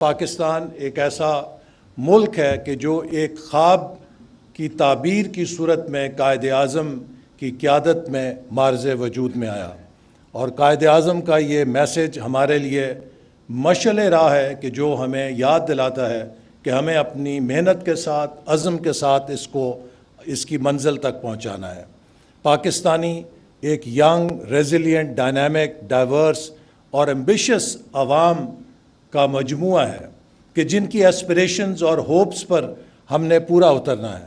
پاکستان ایک ایسا ملک ہے کہ جو ایک خواب کی تعبیر کی صورت میں قائد اعظم کی قیادت میں معرض وجود میں آیا، اور قائد اعظم کا یہ میسج ہمارے لیے مشعل راہ ہے کہ جو ہمیں یاد دلاتا ہے کہ ہمیں اپنی محنت کے ساتھ، عزم کے ساتھ اس کی منزل تک پہنچانا ہے۔ پاکستانی ایک ینگ، ریزیلینٹ، ڈائنامک، ڈائیورس اور ایمبیشس عوام کا مجموعہ ہے کہ جن کی ایسپریشنز اور ہوپس پر ہم نے پورا اترنا ہے۔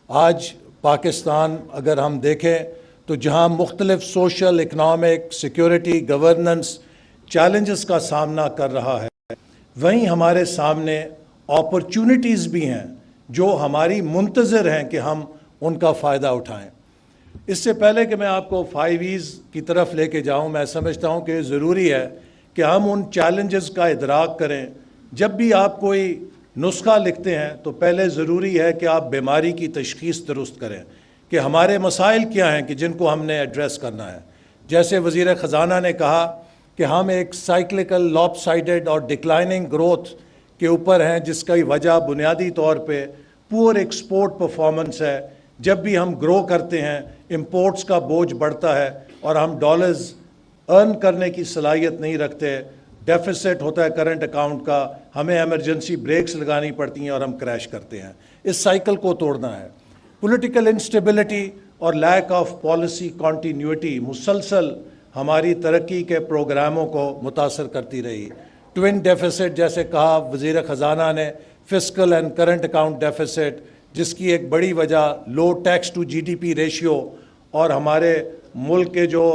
آج پاکستان اگر ہم دیکھیں تو جہاں مختلف social, economic, security, governance challenges کا سامنا کر رہا ہے، وہیں ہمارے سامنے اپرچونٹیز بھی ہیں جو ہماری منتظر ہیں کہ ہم ان کا فائدہ اٹھائیں۔ اس سے پہلے کہ میں آپ کو 5 E's کی طرف لے کے جاؤں، میں سمجھتا ہوں کہ ضروری ہے کہ ہم ان چیلنجز کا ادراک کریں۔ جب بھی آپ کوئی نسخہ لکھتے ہیں تو پہلے ضروری ہے کہ آپ بیماری کی تشخیص درست کریں کہ ہمارے مسائل کیا ہیں کہ جن کو ہم نے ایڈریس کرنا ہے۔ جیسے وزیر خزانہ نے کہا کہ ہم ایک سائیکلیکل، لاپ سائیڈڈ اور ڈکلائننگ گروتھ کے اوپر ہیں، جس کی وجہ بنیادی طور پہ پور ایکسپورٹ پرفارمنس ہے۔ جب بھی ہم گرو کرتے ہیں، امپورٹس کا بوجھ بڑھتا ہے اور ہم ڈالرز ارن کرنے کی صلاحیت نہیں رکھتے، ڈیفیسٹ ہوتا ہے کرنٹ اکاؤنٹ کا، ہمیں ایمرجنسی بریکس لگانی پڑتی ہیں اور ہم کریش کرتے ہیں۔ اس سائیکل کو توڑنا ہے۔ پولیٹیکل انسٹیبلٹی اور لیک آف پالیسی کنٹینیوٹی مسلسل ہماری ترقی کے پروگراموں کو متاثر کرتی رہی۔ ٹوئن ڈیفیسٹ جیسے کہا وزیر خزانہ نے، fiscal and current account deficit, جس کی ایک بڑی وجہ low tax to G D P ratio اور ہمارے ملک کے جو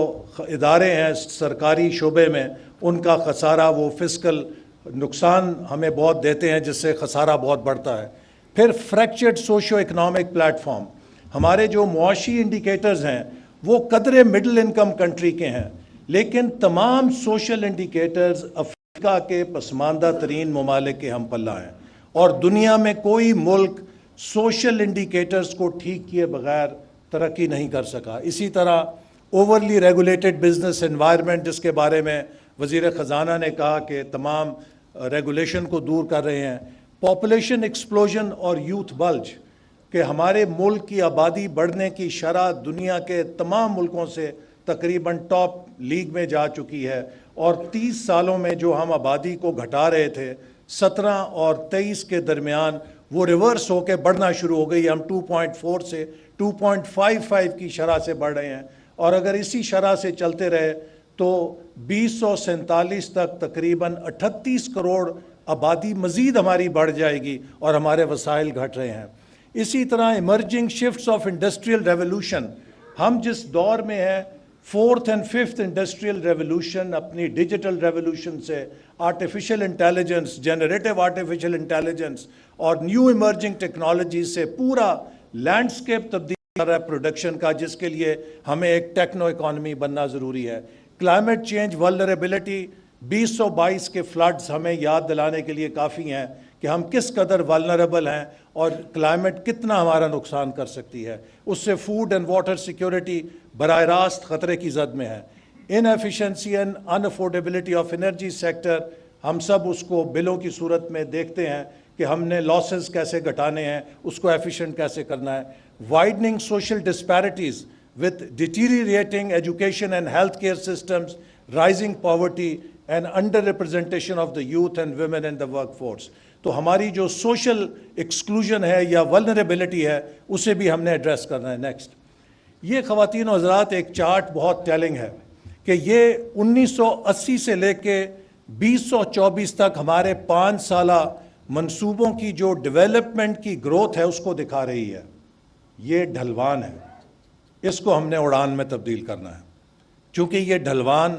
ادارے ہیں سرکاری شعبے میں ان کا خسارہ، وہ فسکل نقصان ہمیں بہت دیتے ہیں جس سے خسارہ بہت بڑھتا ہے۔ پھر fractured socio economic plate form, ہمارے جو معاشی انڈیکیٹرز ہیں وہ قدرے مڈل انکم کنٹری کے ہیں، لیکن تمام سوشل انڈیکیٹرز افریقہ کے پسماندہ ترین ممالک کے ہم پلہ ہیں، اور دنیا میں کوئی ملک سوشل انڈیکیٹرز کو ٹھیک کیے بغیر ترقی نہیں کر سکا۔ اسی طرح اوورلی ریگولیٹڈ بزنس انوائرمنٹ، جس کے بارے میں وزیر خزانہ نے کہا کہ تمام ریگولیشن کو دور کر رہے ہیں۔ پاپولیشن ایکسپلوژن اور یوتھ بلج، کہ ہمارے ملک کی آبادی بڑھنے کی شرح دنیا کے تمام ملکوں سے تقریباً ٹاپ لیگ میں جا چکی ہے، اور 30 سالوں میں جو ہم آبادی کو گھٹا رہے تھے 17 اور 23 کے درمیان وہ ریورس ہو کے بڑھنا شروع ہو گئی۔ ہم 2.4 سے 2.55 کی شرح سے بڑھ رہے ہیں، اور اگر اسی شرح سے چلتے رہے تو 2047 تک تقریباً 38 کروڑ آبادی مزید ہماری بڑھ جائے گی اور ہمارے وسائل گھٹ رہے ہیں۔ اسی طرح emerging shifts of industrial revolution, ہم جس دور میں ہیں 4th اور 5th انڈسٹریل ریولوشن، اپنی ڈیجیٹل ریولوشن سے artificial intelligence, generative artificial intelligence اور نیو ایمرجنگ ٹیکنالوجیز سے پورا لینڈسکیپ تبدیل کر رہا ہے پروڈکشن کا، جس کے لیے ہمیں ایک ٹیکنو اکانومی بننا ضروری ہے۔ کلائمیٹ چینج ولنریبلٹی، 2022 کے فلڈز ہمیں یاد دلانے کے لیے کافی ہیں کہ ہم کس قدر ولنریبل ہیں اور کلائمیٹ کتنا ہمارا نقصان کر سکتی ہے۔ اس سے فوڈ اینڈ واٹر سیکیورٹی براہ راست خطرے کی زد میں ہے۔ Inefficiency and unaffordability of energy sector, ہم سب اس کو بلوں کی صورت میں دیکھتے ہیں کہ ہم نے لاسز کیسے گھٹانے ہیں، اس کو ایفیشنٹ کیسے کرنا ہے۔ Widening social disparities with deteriorating education and healthcare systems, rising poverty and under-representation of the youth and women in the workforce۔ تو ہماری جو سوشل ایکسکلوژن ہے یا ولنریبلٹی ہے اسے بھی ہم نے ایڈریس کرنا ہے۔ نیکسٹ، یہ خواتین و حضرات ایک چارٹ بہت ٹیلنگ ہے کہ یہ 1980 سے لے کے 2024 تک ہمارے 5 سالہ منصوبوں کی جو ڈیولپمنٹ کی گروتھ ہے اس کو دکھا رہی ہے۔ یہ ڈھلوان ہے، اس کو ہم نے اڑان میں تبدیل کرنا ہے، چونکہ یہ ڈھلوان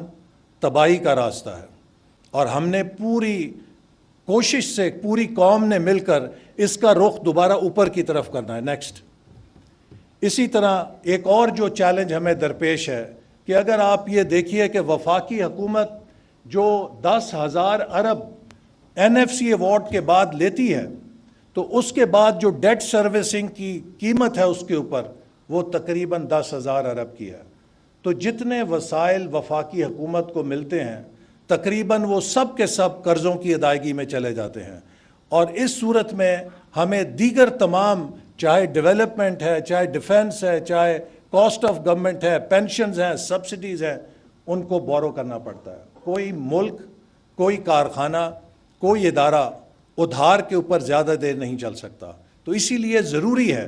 تباہی کا راستہ ہے، اور ہم نے پوری کوشش سے، پوری قوم نے مل کر اس کا رخ دوبارہ اوپر کی طرف کرنا ہے۔ نیکسٹ، اسی طرح ایک اور جو چیلنج ہمیں درپیش ہے کہ اگر آپ یہ دیکھیے کہ وفاقی حکومت جو 10,000 ارب NFC ایوارڈ کے بعد لیتی ہے، تو اس کے بعد جو ڈیٹ سروسنگ کی قیمت ہے اس کے اوپر وہ تقریباً 10,000 ارب کی ہے۔ تو جتنے وسائل وفاقی حکومت کو ملتے ہیں تقریباً وہ سب کے سب قرضوں کی ادائیگی میں چلے جاتے ہیں، اور اس صورت میں ہمیں دیگر تمام، چاہے ڈیولپمنٹ ہے، چاہے ڈیفنس ہے، چاہے کاسٹ آف گورنمنٹ ہے، پینشنز ہیں، سبسڈیز ہیں، ان کو بورو کرنا پڑتا ہے۔ کوئی ملک، کوئی کارخانہ، کوئی ادارہ ادھار کے اوپر زیادہ دیر نہیں چل سکتا۔ تو اسی لیے ضروری ہے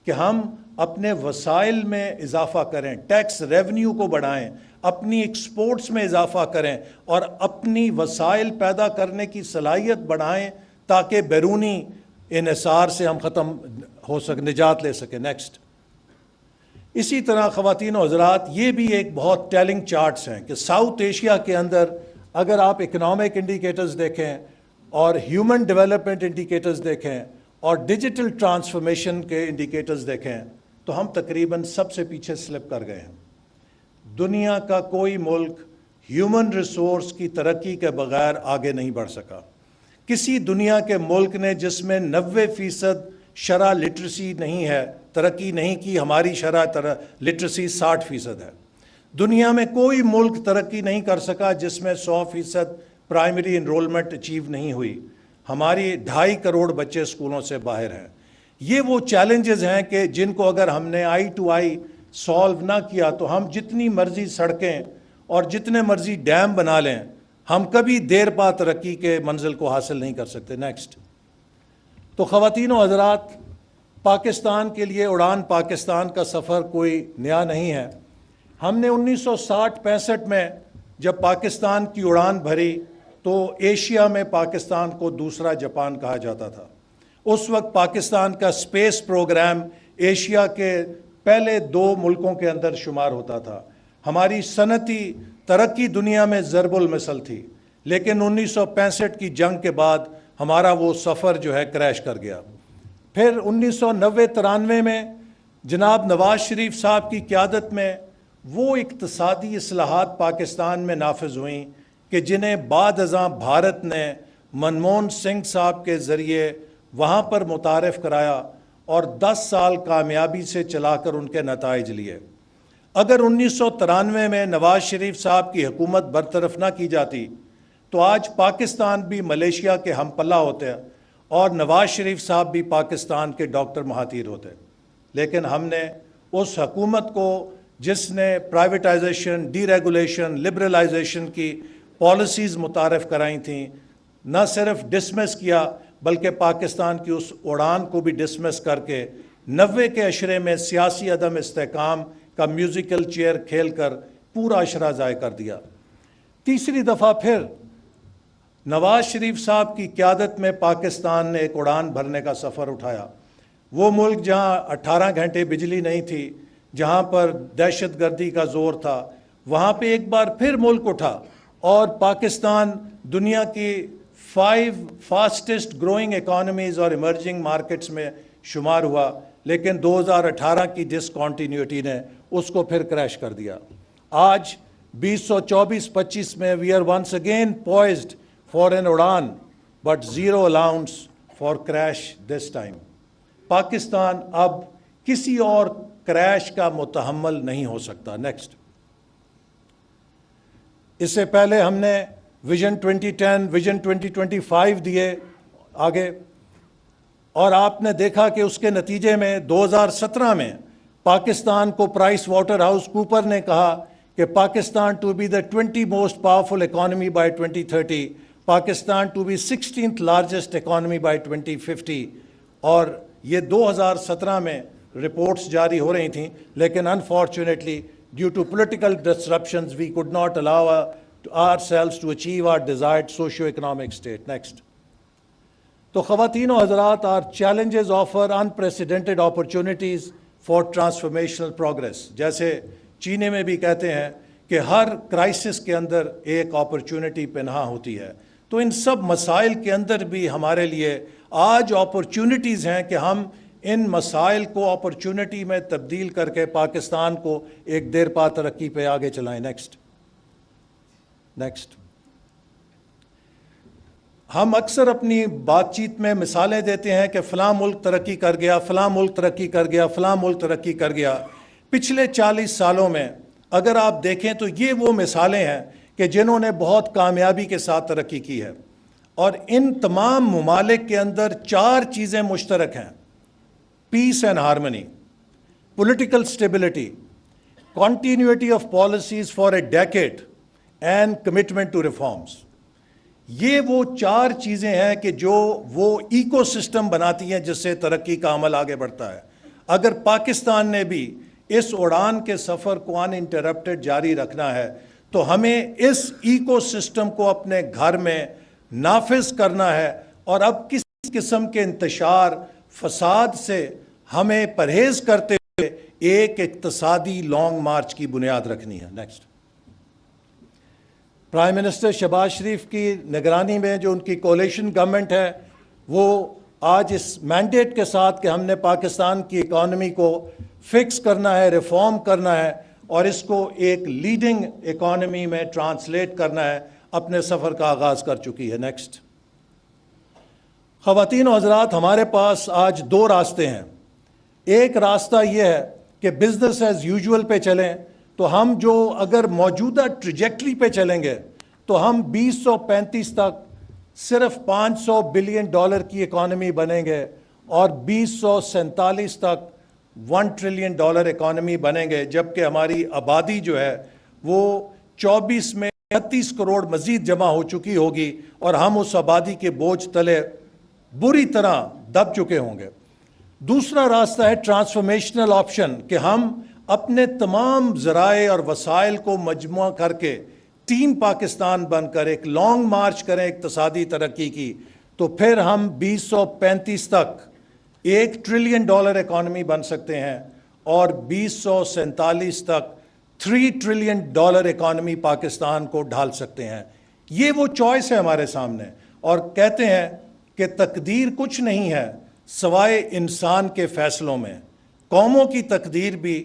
کہ ہم اپنے وسائل میں اضافہ کریں، ٹیکس ریونیو کو بڑھائیں، اپنی ایکسپورٹس میں اضافہ کریں اور اپنی وسائل پیدا کرنے کی صلاحیت بڑھائیں تاکہ بیرونی انحصار سے ہم نجات لے سکیں۔ نیکسٹ۔ اسی طرح خواتین و حضرات، یہ بھی ایک بہت ٹیلنگ چارٹس ہیں کہ ساؤتھ ایشیا کے اندر اگر آپ اکنامک انڈیکیٹرز دیکھیں اور ہیومن ڈیولپمنٹ انڈیکیٹرز دیکھیں اور ڈیجیٹل ٹرانسفارمیشن کے انڈیکیٹرز دیکھیں تو ہم تقریباً سب سے پیچھے سلپ کر گئے ہیں۔ دنیا کا کوئی ملک ہیومن ریسورس کی ترقی کے بغیر آگے نہیں بڑھ سکا۔ کسی دنیا کے ملک نے جس میں 90% شرح لٹریسی نہیں ہے، ترقی نہیں کی، ہماری شرح لٹریسی 60% ہے۔ دنیا میں کوئی ملک ترقی نہیں کر سکا جس میں 100% پرائمری انرولمنٹ اچیو نہیں ہوئی۔ ہماری 2.5 کروڑ بچے اسکولوں سے باہر ہیں۔ یہ وہ چیلنجز ہیں کہ جن کو اگر ہم نے آئی ٹو آئی سالو نہ کیا تو ہم جتنی مرضی سڑکیں اور جتنے مرضی ڈیم بنا لیں، ہم کبھی دیر پا ترقی کے منزل کو حاصل نہیں کر سکتے۔ نیکسٹ۔ تو خواتین و حضرات، پاکستان کے لیے اڑان پاکستان کا سفر کوئی نیا نہیں ہے۔ ہم نے 1960-65 میں جب پاکستان کی اڑان بھری تو ایشیا میں پاکستان کو دوسرا جاپان کہا جاتا تھا۔ اس وقت پاکستان کا اسپیس پروگرام ایشیا کے پہلے 2 ملکوں کے اندر شمار ہوتا تھا۔ ہماری صنعتی ترقی دنیا میں ضرب المثل تھی، لیکن 1965 کی جنگ کے بعد ہمارا وہ سفر جو ہے کریش کر گیا۔ پھر 1990-93 میں جناب نواز شریف صاحب کی قیادت میں وہ اقتصادی اصلاحات پاکستان میں نافذ ہوئیں کہ جنہیں بعد ازاں بھارت نے منموہن سنگھ صاحب کے ذریعے وہاں پر متعارف کرایا اور 10 سال کامیابی سے چلا کر ان کے نتائج لیے۔ اگر 1993 میں نواز شریف صاحب کی حکومت برطرف نہ کی جاتی تو آج پاکستان بھی ملیشیا کے ہم پلہ ہوتے اور نواز شریف صاحب بھی پاکستان کے ڈاکٹر مہاتیر ہوتے۔ لیکن ہم نے اس حکومت کو جس نے پرائیویٹائزیشن، ڈی ریگولیشن، لبرلائزیشن کی پالیسیز متعارف کرائی تھیں، نہ صرف ڈسمس کیا بلکہ پاکستان کی اس اڑان کو بھی ڈسمس کر کے 90 کے عشرے میں سیاسی عدم استحکام کا میوزیکل چیئر کھیل کر پورا عشرہ ضائع کر دیا۔ تیسری دفعہ پھر نواز شریف صاحب کی قیادت میں پاکستان نے ایک اڑان بھرنے کا سفر اٹھایا۔ وہ ملک جہاں 18 گھنٹے بجلی نہیں تھی، جہاں پر دہشت گردی کا زور تھا، وہاں پہ ایک بار پھر ملک اٹھا اور پاکستان دنیا کی 5 فاسٹسٹ گروئنگ اکانومیز اور ایمرجنگ مارکیٹس میں شمار ہوا، لیکن 2018 کی ڈسکنٹینیوٹی نے اس کو پھر کریش کر دیا۔ آج 2024-25 میں we are once again poised for an اڑان but zero allowance for crash this time. Pakistan اب کسی اور کریش کا متحمل نہیں ہو سکتا۔ نیکسٹ۔ اس سے پہلے ہم نے ویژن 2010، ویژن 2025 دیے آگے، اور آپ نے دیکھا کہ اس کے نتیجے میں 2017 میں پاکستان کو پرائس واٹر ہاؤس کوپر نے کہا کہ Pakistan to be the 20 most powerful economy by 2030، Pakistan to be 16th largest economy by 2050، اور یہ 2017 میں رپورٹس جاری ہو رہی تھیں، لیکن unfortunately due to political disruptions we could not allow ourselves to achieve our desired socio-economic state. Next. تو خواتین و حضرات، our challenges offer unprecedented opportunities for transformational progress. جیسے چینے میں بھی کہتے ہیں کہ ہر کرائسس کے اندر ایک اپرچونٹی پنہاں ہوتی ہے، تو ان سب مسائل کے اندر بھی ہمارے لیے آج اپرچونٹیز ہیں کہ ہم ان مسائل کو اپرچونٹی میں تبدیل کر کے پاکستان کو ایک دیر پا ترقی پہ آگے چلائیں۔ نیکسٹ۔ ہم اکثر اپنی بات چیت میں مثالیں دیتے ہیں کہ فلاں ملک ترقی کر گیا، فلاں ملک ترقی کر گیا، فلاں ملک ترقی کر گیا۔ پچھلے 40 سالوں میں اگر آپ دیکھیں تو یہ وہ مثالیں ہیں کہ جنہوں نے بہت کامیابی کے ساتھ ترقی کی ہے، اور ان تمام ممالک کے اندر 4 چیزیں مشترک ہیں: پیس and harmony, political stability, continuity of policies for a decade and commitment to reforms. یہ وہ 4 چیزیں ہیں کہ جو وہ ایکو سسٹم بناتی ہیں جس سے ترقی کا عمل آگے بڑھتا ہے۔ اگر پاکستان نے بھی اس اڑان کے سفر کو ان انٹرپٹڈ جاری رکھنا ہے تو ہمیں اس ایکو سسٹم کو اپنے گھر میں نافذ کرنا ہے، اور اب کسی قسم کے انتشار فساد سے ہمیں پرہیز کرتے ہوئے ایک اقتصادی لانگ مارچ کی بنیاد رکھنی ہے۔ نیکسٹ، پرائم منسٹر شہباز شریف کی نگرانی میں جو ان کی کولیشن گورنمنٹ ہے، وہ آج اس مینڈیٹ کے ساتھ کہ ہم نے پاکستان کی اکانومی کو فکس کرنا ہے، ریفارم کرنا ہے اور اس کو ایک لیڈنگ اکانومی میں ٹرانسلیٹ کرنا ہے، اپنے سفر کا آغاز کر چکی ہے۔ نیکسٹ، خواتین و حضرات، ہمارے پاس آج 2 راستے ہیں۔ ایک راستہ یہ ہے کہ بزنس ایز یوزول پہ چلیں، تو ہم جو اگر موجودہ ٹریجیکٹری پہ چلیں گے تو ہم 2035 تک صرف $500 بلین کی اکانومی بنیں گے، اور 2047 تک $1 ٹریلین اکانومی بنیں گے، جبکہ ہماری آبادی جو ہے وہ 24 میں 36 کروڑ مزید جمع ہو چکی ہوگی، اور ہم اس آبادی کے بوجھ تلے بری طرح دب چکے ہوں گے۔ دوسرا راستہ ہے ٹرانسفارمیشنل آپشن، کہ ہم اپنے تمام ذرائع اور وسائل کو مجموعہ کر کے ٹیم پاکستان بن کر ایک لانگ مارچ کریں اقتصادی ترقی کی، تو پھر ہم 2035 تک $1 ٹریلین اکانومی بن سکتے ہیں، اور 2047 تک $3 ٹریلین اکانومی پاکستان کو ڈھال سکتے ہیں۔ یہ وہ چوائس ہے ہمارے سامنے، اور کہتے ہیں کہ تقدیر کچھ نہیں ہے سوائے انسان کے فیصلوں میں، قوموں کی تقدیر بھی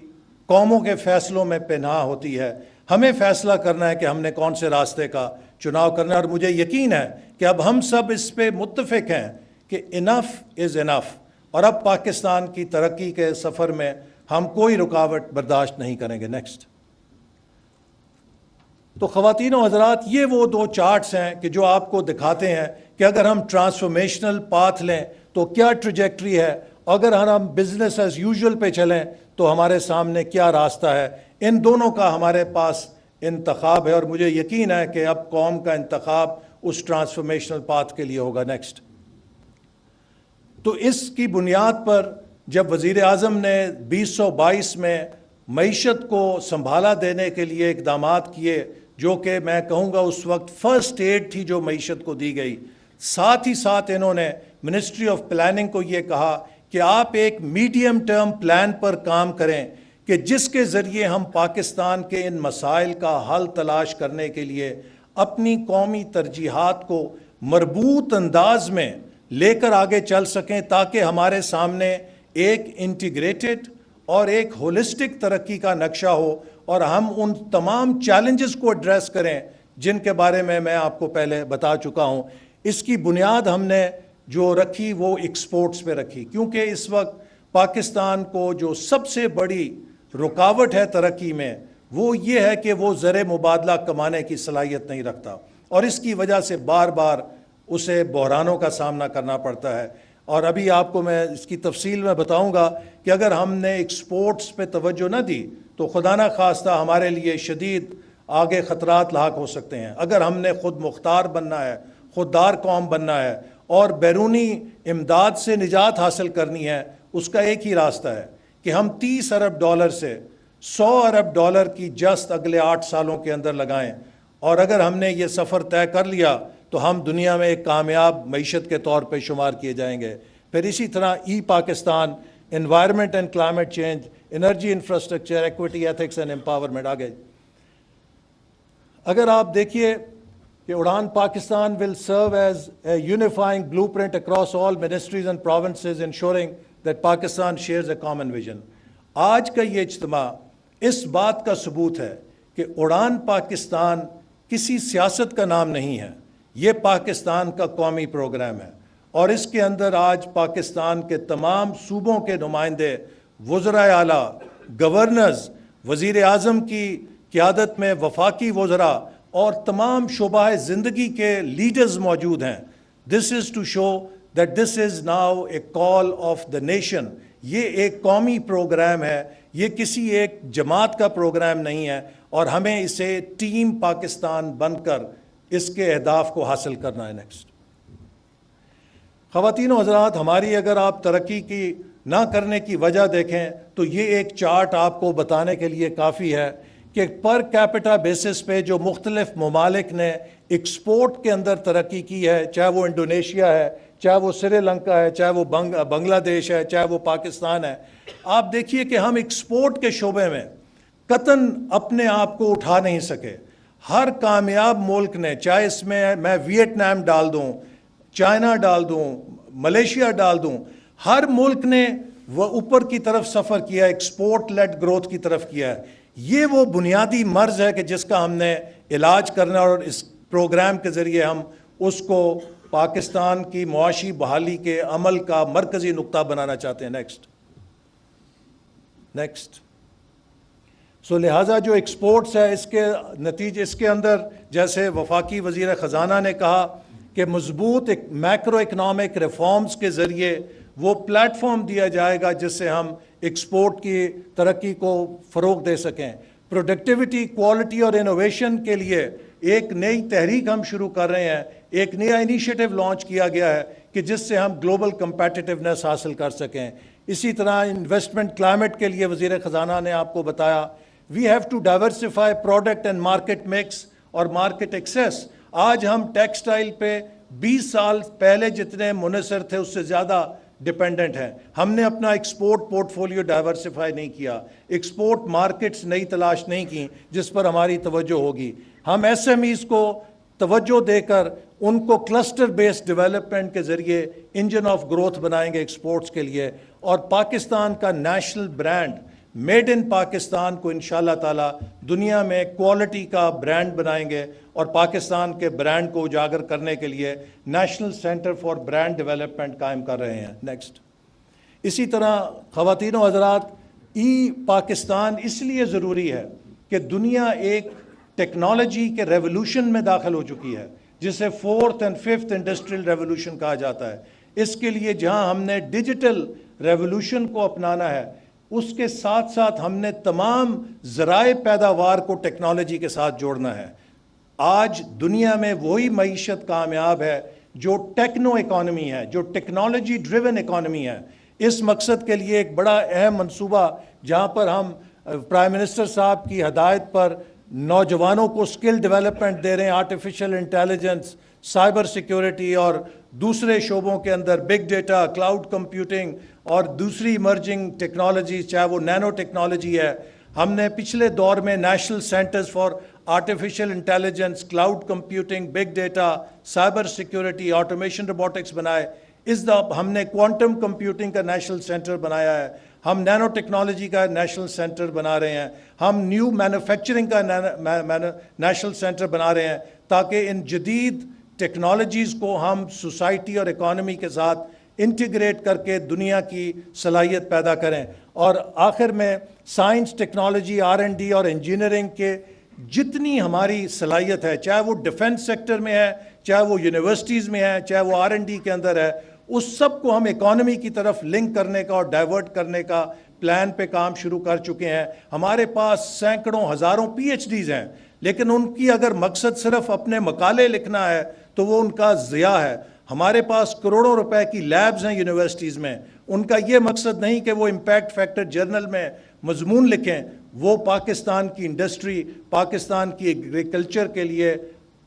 قوموں کے فیصلوں میں پنہاں ہوتی ہے۔ ہمیں فیصلہ کرنا ہے کہ ہم نے کون سے راستے کا چناؤ کرنا ہے، اور مجھے یقین ہے کہ اب ہم سب اس پہ متفق ہیں کہ انف از انف، اور اب پاکستان کی ترقی کے سفر میں ہم کوئی رکاوٹ برداشت نہیں کریں گے۔ نیکسٹ، تو خواتین و حضرات، یہ وہ 2 چارٹس ہیں کہ جو آپ کو دکھاتے ہیں کہ اگر ہم ٹرانسفارمیشنل پاتھ لیں تو کیا ٹریجیکٹری ہے، اگر ہم بزنس ایز یوزول پہ چلیں تو ہمارے سامنے کیا راستہ ہے۔ ان دونوں کا ہمارے پاس انتخاب ہے، اور مجھے یقین ہے کہ اب قوم کا انتخاب اس ٹرانسفارمیشنل پاتھ کے لیے ہوگا۔ نیکسٹ، تو اس کی بنیاد پر جب وزیر اعظم نے 2022 میں معیشت کو سنبھالا دینے کے لیے اقدامات کیے، جو کہ میں کہوں گا اس وقت فرسٹ ایڈ تھی جو معیشت کو دی گئی، ساتھ ہی ساتھ انہوں نے منسٹری آف پلاننگ کو یہ کہا کہ آپ ایک میڈیم ٹرم پلان پر کام کریں کہ جس کے ذریعے ہم پاکستان کے ان مسائل کا حل تلاش کرنے کے لیے اپنی قومی ترجیحات کو مربوط انداز میں لے کر آگے چل سکیں، تاکہ ہمارے سامنے ایک انٹیگریٹڈ اور ایک ہولسٹک ترقی کا نقشہ ہو، اور ہم ان تمام چیلنجز کو ایڈریس کریں جن کے بارے میں آپ کو پہلے بتا چکا ہوں۔ اس کی بنیاد ہم نے جو رکھی وہ ایکسپورٹس پہ رکھی، کیونکہ اس وقت پاکستان کو جو سب سے بڑی رکاوٹ ہے ترقی میں وہ یہ ہے کہ وہ زر مبادلہ کمانے کی صلاحیت نہیں رکھتا، اور اس کی وجہ سے بار بار اسے بحرانوں کا سامنا کرنا پڑتا ہے۔ اور ابھی آپ کو میں اس کی تفصیل میں بتاؤں گا کہ اگر ہم نے ایکسپورٹس پہ توجہ نہ دی تو خدا نہ خواستہ ہمارے لیے شدید آگے خطرات لاحق ہو سکتے ہیں۔ اگر ہم نے خود مختار بننا ہے، خوددار قوم بننا ہے اور بیرونی امداد سے نجات حاصل کرنی ہے، اس کا ایک ہی راستہ ہے کہ ہم $30 ارب سے $100 ارب کی جست اگلے 8 سالوں کے اندر لگائیں، اور اگر ہم نے یہ سفر طے کر لیا تو ہم دنیا میں ایک کامیاب معیشت کے طور پہ شمار کیے جائیں گے۔ پھر اسی طرح Pakistan, environment and climate change, energy infrastructure, equity, ethics and empowerment آگے۔ اگر آپ دیکھیے کہ اڑان Pakistan will serve as a unifying blueprint across all ministries and provinces, ensuring that Pakistan shares a common vision۔ آج کا یہ اجتماع اس بات کا ثبوت ہے کہ اڑان پاکستان کسی سیاست کا نام نہیں ہے، یہ پاکستان کا قومی پروگرام ہے، اور اس کے اندر آج پاکستان کے تمام صوبوں کے نمائندے، وزرائے اعلیٰ، گورنرز، وزیر اعظم کی قیادت میں وفاقی وزراء اور تمام شعبہ زندگی کے لیڈرز موجود ہیں. This is to show that this is now a call of the nation. یہ ایک قومی پروگرام ہے, یہ کسی ایک جماعت کا پروگرام نہیں ہے, اور ہمیں اسے ٹیم پاکستان بن کر اس کے اہداف کو حاصل کرنا ہے. نیکسٹ. خواتین و حضرات, ہماری اگر آپ ترقی کی نہ کرنے کی وجہ دیکھیں تو یہ ایک چارٹ آپ کو بتانے کے لیے کافی ہے کہ پر کیپٹا بیسس پہ جو مختلف ممالک نے ایکسپورٹ کے اندر ترقی کی ہے, چاہے وہ انڈونیشیا ہے, چاہے وہ سری لنکا ہے, چاہے وہ بنگلہ دیش ہے, چاہے وہ پاکستان ہے, آپ دیکھیے کہ ہم ایکسپورٹ کے شعبے میں قطعاً اپنے آپ کو اٹھا نہیں سکے. ہر کامیاب ملک نے, چاہے اس میں ویتنام ڈال دوں, چائنا ڈال دوں, ملیشیا ڈال دوں, ہر ملک نے وہ اوپر کی طرف سفر کیا, ایکسپورٹ لیڈ گروتھ کی طرف کیا ہے. یہ وہ بنیادی مرض ہے کہ جس کا ہم نے علاج کرنا, اور اس پروگرام کے ذریعے ہم اس کو پاکستان کی معاشی بحالی کے عمل کا مرکزی نقطہ بنانا چاہتے ہیں. نیکسٹ. سو لہٰذا جو ایکسپورٹس ہے, اس کے نتیجے, اس کے اندر جیسے وفاقی وزیر خزانہ نے کہا کہ مضبوط ایک میکرو اکنامک ریفارمز کے ذریعے وہ پلیٹ فارم دیا جائے گا جس سے ہم ایکسپورٹ کی ترقی کو فروغ دے سکیں. پروڈکٹیوٹی, کوالٹی اور انوویشن کے لیے ایک نئی تحریک ہم شروع کر رہے ہیں, ایک نیا انیشیٹو لانچ کیا گیا ہے کہ جس سے ہم گلوبل کمپیٹیٹیونیس حاصل کر سکیں. اسی طرح انویسٹمنٹ کلائمیٹ کے لیے وزیر خزانہ نے آپ کو بتایا we have to diversify product and market mix اور مارکیٹ ایکسیس. آج ہم ٹیکسٹائل پہ 20 سال پہلے جتنے منحصر تھے اس سے زیادہ ڈیپینڈنٹ ہیں. ہم نے اپنا ایکسپورٹ پورٹ فولیو ڈائیورسفائی نہیں کیا, ایکسپورٹ مارکیٹس نئی تلاش نہیں کی جس پر ہماری توجہ ہوگی. ہم ایس ایم ایز کو توجہ دے کر ان کو کلسٹر بیسڈ ڈیولپمنٹ کے ذریعے انجن آف گروتھ بنائیں گے ایکسپورٹس کے لیے, اور پاکستان کا national brand made in Pakistan کو انشاءاللہ تعالی دنیا میں کوالٹی کا برانڈ بنائیں گے, اور پاکستان کے برانڈ کو اجاگر کرنے کے لیے national centre for brand development قائم کر رہے ہیں. نیکسٹ. اسی طرح خواتین و حضرات, ای پاکستان اس لیے ضروری ہے کہ دنیا ایک ٹیکنالوجی کے ریولوشن میں داخل ہو چکی ہے جسے 4th and 5th industrial revolution کہا جاتا ہے. اس کے لیے جہاں ہم نے ڈیجیٹل ریولوشن کو اپنانا ہے, اس کے ساتھ ساتھ ہم نے تمام ذرائع پیداوار کو ٹیکنالوجی کے ساتھ جوڑنا ہے. آج دنیا میں وہی معیشت کامیاب ہے جو ٹیکنو اکانومی ہے, جو ٹیکنالوجی ڈریون اکانومی ہے. اس مقصد کے لیے ایک بڑا اہم منصوبہ جہاں پر ہم پرائم منسٹر صاحب کی ہدایت پر نوجوانوں کو اسکل ڈیولپمنٹ دے رہے ہیں, آرٹیفیشل انٹیلیجنس, سائبر سیکیورٹی اور دوسرے شعبوں کے اندر بگ ڈیٹا, کلاؤڈ کمپیوٹنگ اور دوسری ایمرجنگ ٹیکنالوجیز, چاہے وہ نینو ٹیکنالوجی ہے. ہم نے پچھلے دور میں national centres for artificial intelligence, cloud computing, big data, cyber security, automation robotics بنائے. اس دفعہ ہم نے کوانٹم کمپیوٹنگ کا نیشنل سینٹر بنایا ہے, ہم نینو ٹیکنالوجی کا نیشنل سینٹر بنا رہے ہیں, ہم نیو مینوفیکچرنگ کا نیشنل سینٹر بنا رہے ہیں تاکہ ان جدید ٹیکنالوجیز کو ہم سوسائٹی اور اکانومی کے ساتھ انٹیگریٹ کر کے دنیا کی صلاحیت پیدا کریں. اور آخر میں سائنس, ٹیکنالوجی, R&D اور انجینئرنگ کے جتنی ہماری صلاحیت ہے, چاہے وہ ڈیفنس سیکٹر میں ہے, چاہے وہ یونیورسٹیز میں ہے, چاہے وہ R&D کے اندر ہے, اس سب کو ہم اکانومی کی طرف لنک کرنے کا اور ڈائیورٹ کرنے کا پلان پہ کام شروع کر چکے ہیں. ہمارے پاس سینکڑوں ہزاروں PhDs ہیں, لیکن ان کی اگر مقصد صرف اپنے مقالے لکھنا ہے تو وہ ان کا ضیاع ہے. ہمارے پاس کروڑوں روپے کی لیبز ہیں یونیورسٹیز میں, ان کا یہ مقصد نہیں کہ وہ امپیکٹ فیکٹر جرنل میں مضمون لکھیں, وہ پاکستان کی انڈسٹری, پاکستان کی ایگریکلچر کے لیے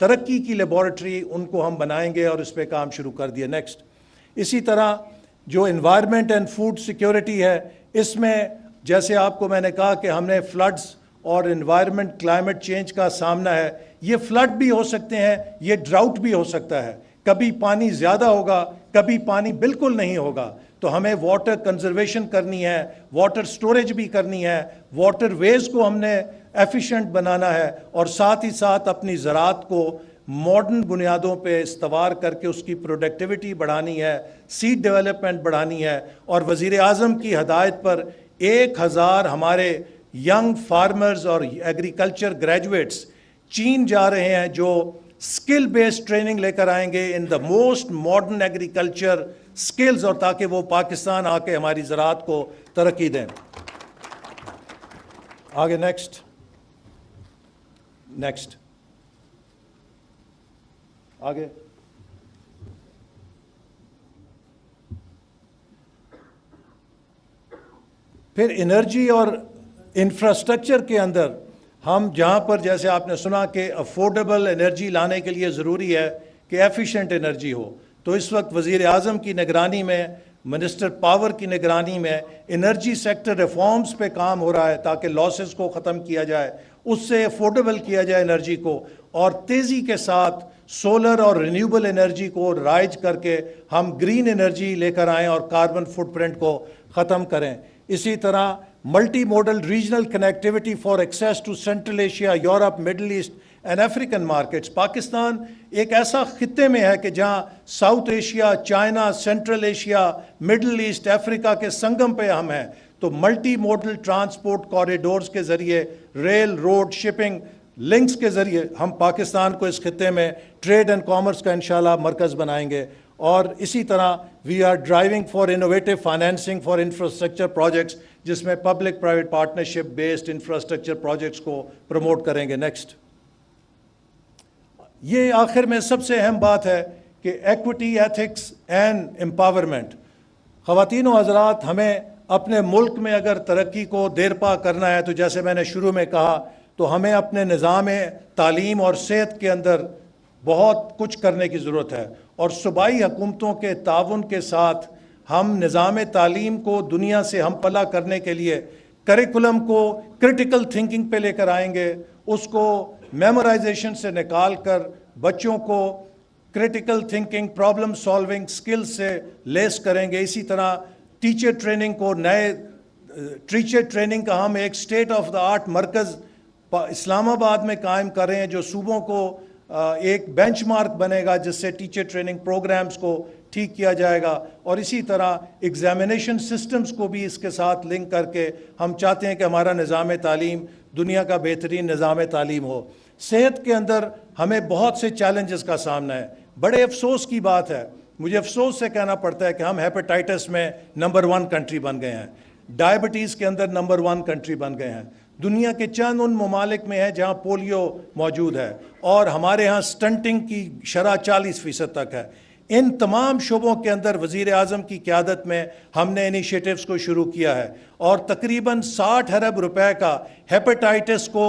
ترقی کی لیبارٹری ان کو ہم بنائیں گے اور اس پہ کام شروع کر دیا. نیکسٹ. اسی طرح جو انوائرمنٹ اینڈ فوڈ سیکیورٹی ہے, اس میں جیسے آپ کو میں نے کہا کہ ہم نے فلڈز اور انوائرمنٹ کلائمیٹ چینج کا سامنا ہے. یہ فلڈ بھی ہو سکتے ہیں, یہ ڈراؤٹ بھی ہو سکتا ہے, کبھی پانی زیادہ ہوگا, کبھی پانی بالکل نہیں ہوگا. تو ہمیں واٹر کنزرویشن کرنی ہے, واٹر سٹوریج بھی کرنی ہے, واٹر ویز کو ہم نے ایفیشینٹ بنانا ہے, اور ساتھ ہی ساتھ اپنی زراعت کو ماڈرن بنیادوں پہ استوار کر کے اس کی پروڈکٹیوٹی بڑھانی ہے, سیڈ ڈیولپمنٹ بڑھانی ہے. اور وزیر اعظم کی ہدایت پر 1000 ہمارے ینگ فارمرز اور ایگریکلچر گریجویٹس چین جا رہے ہیں جو اسکل بیسڈ ٹریننگ لے کر آئیں گے in the most modern agriculture skills, اور تاکہ وہ پاکستان آ کے ہماری زراعت کو ترقی دیں. آگے نیکسٹ آگے. پھر انرجی اور انفراسٹرکچر کے اندر ہم جہاں پر جیسے آپ نے سنا کہ افورڈیبل انرجی لانے کے لیے ضروری ہے کہ ایفیشینٹ انرجی ہو، تو اس وقت وزیر اعظم کی نگرانی میں، منسٹر پاور کی نگرانی میں انرجی سیکٹر ریفارمز پہ کام ہو رہا ہے تاکہ لاسز کو ختم کیا جائے، اس سے افورڈیبل کیا جائے انرجی کو، اور تیزی کے ساتھ سولر اور رینیوبل انرجی کو رائج کر کے ہم گرین انرجی لے کر آئیں اور کاربن فٹ پرنٹ کو ختم کریں. اسی طرح multimodal regional connectivity for access to Central Asia, Europe, Middle East and African markets. Pakistan ایک ایسا خطے میں ہے کہ جہاں South Asia, China, Central Asia, Middle East, افریقہ کے سنگم پہ ہم ہیں، تو ملٹی موڈل ٹرانسپورٹ کوریڈورز کے ذریعے، ریل، روڈ، شپنگ لنکس کے ذریعے ہم پاکستان کو اس خطے میں ٹریڈ اینڈ کامرس کا انشاءاللہ مرکز بنائیں گے. اور اسی طرح we are driving for innovative financing for infrastructure projects, جس میں public private partnership based infrastructure projects کو پروموٹ کریں گے. نیکسٹ. یہ آخر میں سب سے اہم بات ہے کہ ایکوٹی، ایتھکس اینڈ امپاورمنٹ. خواتین و حضرات، ہمیں اپنے ملک میں اگر ترقی کو دیرپا کرنا ہے تو جیسے میں نے شروع میں کہا، تو ہمیں اپنے نظام تعلیم اور صحت کے اندر بہت کچھ کرنے کی ضرورت ہے، اور صوبائی حکومتوں کے تعاون کے ساتھ ہم نظام تعلیم کو دنیا سے ہم پلہ کرنے کے لیے کریکولم کو کرٹیکل تھنکنگ پہ لے کر آئیں گے، اس کو میمورائزیشن سے نکال کر بچوں کو کرٹیکل تھنکنگ، پرابلم سالونگ سکل سے لیس کریں گے. اسی طرح ٹیچر ٹریننگ کو، نئے ٹیچر ٹریننگ کا ہم ایک اسٹیٹ آف دا آرٹ مرکز اسلام آباد میں قائم کر رہے ہیں، جو صوبوں کو ایک بینچ مارک بنے گا، جس سے ٹیچر ٹریننگ پروگرامز کو ٹھیک کیا جائے گا. اور اسی طرح ایگزامینیشن سسٹمز کو بھی اس کے ساتھ لنک کر کے ہم چاہتے ہیں کہ ہمارا نظام تعلیم دنیا کا بہترین نظام تعلیم ہو. صحت کے اندر ہمیں بہت سے چیلنجز کا سامنا ہے. بڑے افسوس کی بات ہے، مجھے افسوس سے کہنا پڑتا ہے کہ ہم ہیپاٹائٹس میں نمبر 1 کنٹری بن گئے ہیں، ڈائبٹیز کے اندر نمبر 1 کنٹری بن گئے ہیں. دنیا کے چند ان ممالک میں ہے جہاں پولیو موجود ہے، اور ہمارے ہاں سٹنٹنگ کی شرح 40% تک ہے. ان تمام شعبوں کے اندر وزیر اعظم کی قیادت میں ہم نے انیشیٹوز کو شروع کیا ہے، اور تقریباً 60 ارب روپے کا ہیپاٹائٹس کو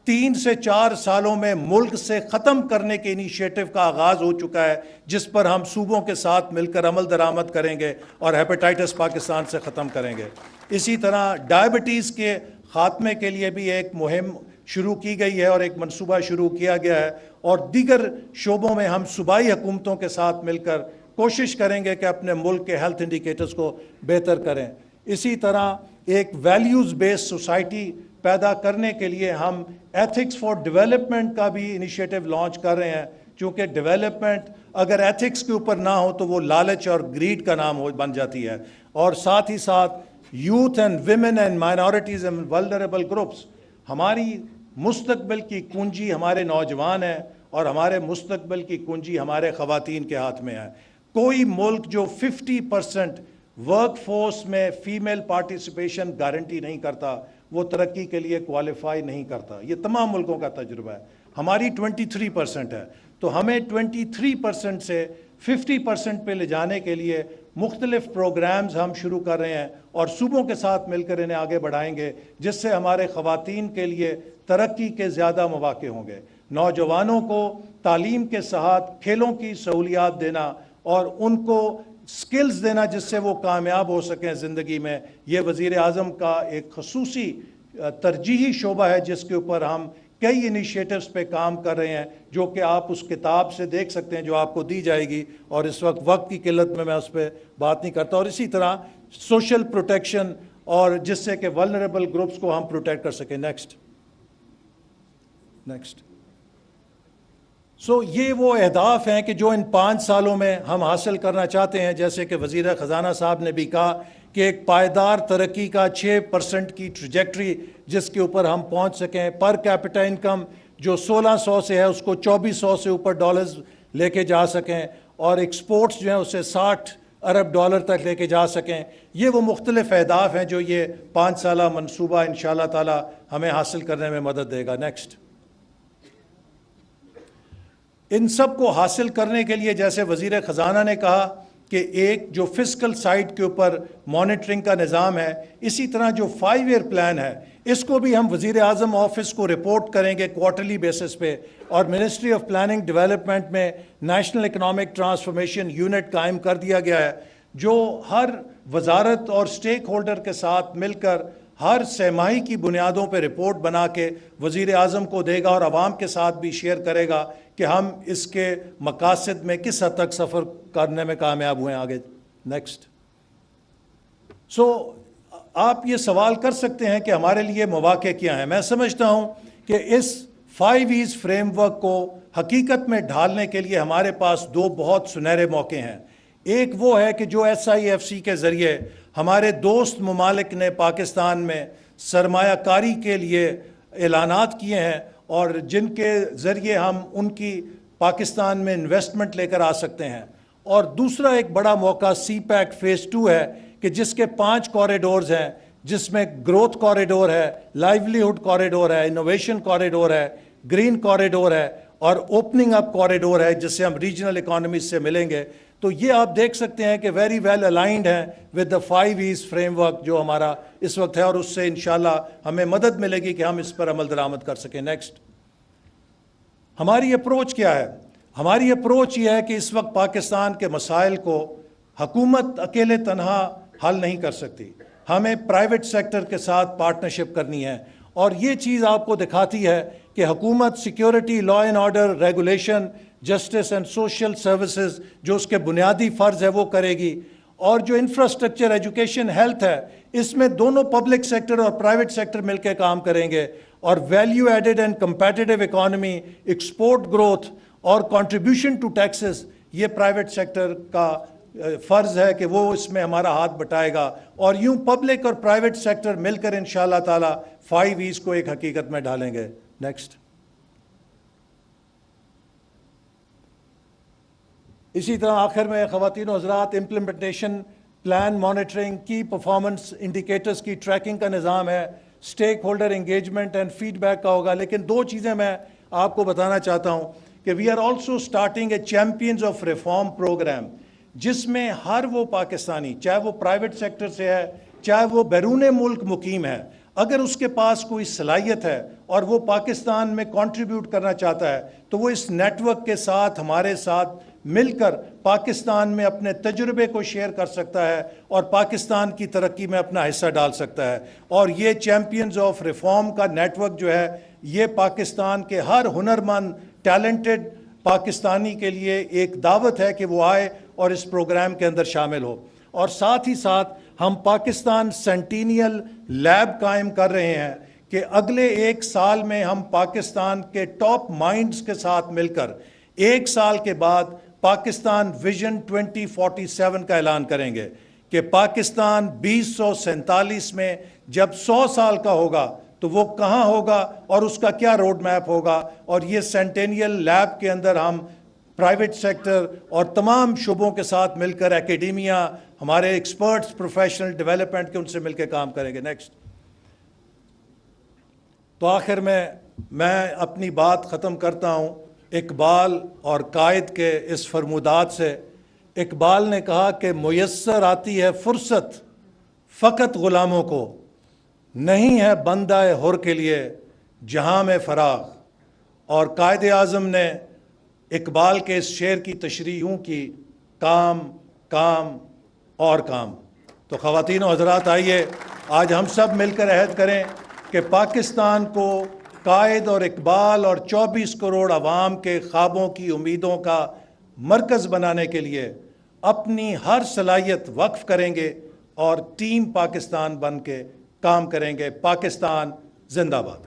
3 سے 4 سالوں میں ملک سے ختم کرنے کے انیشیٹو کا آغاز ہو چکا ہے، جس پر ہم صوبوں کے ساتھ مل کر عمل درآمد کریں گے اور ہیپاٹائٹس پاکستان سے ختم کریں گے. اسی طرح ڈائبٹیز کے خاتمے کے لیے بھی ایک مہم شروع کی گئی ہے اور ایک منصوبہ شروع کیا گیا ہے، اور دیگر شعبوں میں ہم صوبائی حکومتوں کے ساتھ مل کر کوشش کریں گے کہ اپنے ملک کے ہیلتھ انڈیکیٹرز کو بہتر کریں. اسی طرح ایک ویلیوز بیس سوسائٹی پیدا کرنے کے لیے ہم ایتھکس فار ڈیولپمنٹ کا بھی انیشیٹو لانچ کر رہے ہیں، چونکہ ڈیولپمنٹ اگر ایتھکس کے اوپر نہ ہو تو وہ لالچ اور گریڈ کا نام بن جاتی ہے. اور ساتھ ہی ساتھ youth and women and minorities and vulnerable groups, ہماری مستقبل کی کنجی ہمارے نوجوان ہیں، اور ہمارے مستقبل کی کنجی ہمارے خواتین کے ہاتھ میں ہے. کوئی ملک جو 50% ورک فورس میں فیمیل پارٹیسپیشن گارنٹی نہیں کرتا، وہ ترقی کے لیے کوالیفائی نہیں کرتا. یہ تمام ملکوں کا تجربہ ہے. ہماری 23% ہے، تو ہمیں 23% سے 50% پہ لے جانے کے لیے مختلف پروگرامز ہم شروع کر رہے ہیں، اور صوبوں کے ساتھ مل کر انہیں آگے بڑھائیں گے، جس سے ہمارے خواتین کے لیے ترقی کے زیادہ مواقع ہوں گے. نوجوانوں کو تعلیم کے ساتھ کھیلوں کی سہولیات دینا اور ان کو سکلز دینا جس سے وہ کامیاب ہو سکیں زندگی میں، یہ وزیر اعظم کا ایک خصوصی ترجیحی شعبہ ہے، جس کے اوپر ہم کئی انیشیٹوز پہ کام کر رہے ہیں، جو کہ آپ اس کتاب سے دیکھ سکتے ہیں جو آپ کو دی جائے گی، اور اس وقت کی قلت میں اس پہ بات نہیں کرتا. اور اسی طرح سوشل پروٹیکشن، اور جس سے کہ ولنریبل گروپس کو ہم پروٹیکٹ کر سکیں. نیکسٹ. یہ وہ اہداف ہیں کہ جو ان 5 سالوں میں ہم حاصل کرنا چاہتے ہیں. جیسے کہ وزیر خزانہ صاحب نے بھی کہا کہ ایک پائیدار ترقی کا 6% کی ٹریجیکٹری جس کے اوپر ہم پہنچ سکیں. پر کیپٹا انکم جو 1600 سے ہے اس کو 2400 سے اوپر ڈالرز لے کے جا سکیں، اور ایکسپورٹس جو ہیں اسے 60 ارب ڈالر تک لے کے جا سکیں۔ یہ وہ مختلف اہداف ہیں جو یہ 5 سالہ منصوبہ انشاءاللہ تعالی ہمیں حاصل کرنے میں مدد دے گا۔ نیکسٹ، ان سب کو حاصل کرنے کے لیے جیسے وزیر خزانہ نے کہا کہ ایک جو فسکل سائٹ کے اوپر مانیٹرنگ کا نظام ہے، اسی طرح جو 5 ایئر پلان ہے اس کو بھی ہم وزیر اعظم آفس کو رپورٹ کریں گے کوارٹرلی بیسس پہ، اور منسٹری آف پلاننگ ڈیولپمنٹ میں نیشنل اکنامک ٹرانسفارمیشن یونٹ قائم کر دیا گیا ہے، جو ہر وزارت اور سٹیک ہولڈر کے ساتھ مل کر ہر سہ ماہی کی بنیادوں پہ رپورٹ بنا کے وزیر اعظم کو دے گا اور عوام کے ساتھ بھی شیئر کرے گا کہ ہم اس کے مقاصد میں کس حد تک سفر کرنے میں کامیاب ہوئے ہیں۔ آگے نیکسٹ، آپ یہ سوال کر سکتے ہیں کہ ہمارے لیے مواقع کیا ہیں۔ میں سمجھتا ہوں کہ اس 5 ایز فریم ورک کو حقیقت میں ڈھالنے کے لیے ہمارے پاس 2 بہت سنہرے موقع ہیں۔ ایک وہ ہے کہ جو SIFC کے ذریعے ہمارے دوست ممالک نے پاکستان میں سرمایہ کاری کے لیے اعلانات کیے ہیں، اور جن کے ذریعے ہم ان کی پاکستان میں انویسٹمنٹ لے کر آ سکتے ہیں۔ اور دوسرا ایک بڑا موقع CPEC فیز 2 ہے کہ جس کے 5 کوریڈورز ہیں، جس میں گروتھ کوریڈور ہے، لائیولیہڈ کوریڈور ہے، انوویشن کوریڈور ہے، گرین کوریڈور ہے، اور اوپننگ اپ کوریڈور ہے جس سے ہم ریجنل اکانومیز سے ملیں گے۔ تو یہ آپ دیکھ سکتے ہیں کہ ویری ویل الائنڈ ہیں with the 5 as frame work جو ہمارا اس وقت ہے، اور اس سے انشاءاللہ ہمیں مدد ملے گی کہ ہم اس پر عمل درآمد کر سکیں۔ نیکسٹ، ہماری اپروچ کیا ہے؟ ہماری اپروچ یہ ہے کہ اس وقت پاکستان کے مسائل کو حکومت اکیلے تنہا حل نہیں کر سکتی، ہمیں پرائیویٹ سیکٹر کے ساتھ پارٹنرشپ کرنی ہے، اور یہ چیز آپ کو دکھاتی ہے کہ حکومت security, law and order, regulation, justice and social services جو اس کے بنیادی فرض ہے وہ کرے گی، اور جو انفراسٹرکچر، ایجوکیشن، ہیلتھ ہے، اس میں دونوں پبلک سیکٹر اور پرائیویٹ سیکٹر مل کے کام کریں گے، اور value added and competitive economy, export growth اور کنٹریبیوشن ٹو ٹیکسز، یہ پرائیویٹ سیکٹر کا فرض ہے کہ وہ اس میں ہمارا ہاتھ بٹائے گا، اور یوں پبلک اور پرائیویٹ سیکٹر مل کر انشاءاللہ تعالی 5 ایز کو ایک حقیقت میں ڈالیں گے۔ نیکسٹ، اسی طرح آخر میں خواتین و حضرات، امپلیمنٹیشن پلان مانیٹرنگ، کی پرفارمنس انڈیکیٹرز کی ٹریکنگ کا نظام ہے، stakeholder engagement and feedback کا ہوگا۔ لیکن 2 چیزیں میں آپ کو بتانا چاہتا ہوں کہ we are also starting a champions of reform programme, جس میں ہر وہ پاکستانی، چاہے وہ پرائیویٹ سیکٹر سے ہے، چاہے وہ بیرون ملک مقیم ہے، اگر اس کے پاس کوئی صلاحیت ہے اور وہ پاکستان میں کنٹریبیوٹ کرنا چاہتا ہے تو وہ اس نیٹ ورک کے ساتھ ہمارے ساتھ مل کر پاکستان میں اپنے تجربے کو شیئر کر سکتا ہے اور پاکستان کی ترقی میں اپنا حصہ ڈال سکتا ہے۔ اور یہ چیمپئنز آف ریفارم کا نیٹ ورک جو ہے، یہ پاکستان کے ہر ہنرمند، ٹیلنٹڈ پاکستانی کے لیے ایک دعوت ہے کہ وہ آئے اور اس پروگرام کے اندر شامل ہو۔ اور ساتھ ہی ساتھ ہم پاکستان سینٹینیل لیب قائم کر رہے ہیں کہ اگلے 1 سال میں ہم پاکستان کے ٹاپ مائنڈز کے ساتھ مل کر 1 سال کے بعد پاکستان ویژن 2047 کا اعلان کریں گے کہ پاکستان 2047 میں جب 100 سال کا ہوگا تو وہ کہاں ہوگا اور اس کا کیا روڈ میپ ہوگا۔ اور یہ سینٹینیل لیب کے اندر ہم پرائیویٹ سیکٹر اور تمام شعبوں کے ساتھ مل کر، ایکیڈیمیا، ہمارے ایکسپرٹس، پروفیشنل ڈیولپمنٹ کے، ان سے مل کے کام کریں گے۔ نیکسٹ، تو آخر میں اپنی بات ختم کرتا ہوں اقبال اور قائد کے اس فرمودات سے۔ اقبال نے کہا کہ میسر آتی ہے فرصت فقط غلاموں کو، نہیں ہے بندہ حر کے لیے جہاں میں فراغ۔ اور قائد اعظم نے اقبال کے اس شعر کی تشریح یوں کی، کام کام اور کام۔ تو خواتین و حضرات، آئیے آج ہم سب مل کر عہد کریں کہ پاکستان کو قائد اور اقبال اور 24 کروڑ عوام کے خوابوں کی، امیدوں کا مرکز بنانے کے لیے اپنی ہر صلاحیت وقف کریں گے اور ٹیم پاکستان بن کے کام کریں گے۔ پاکستان زندہ باد۔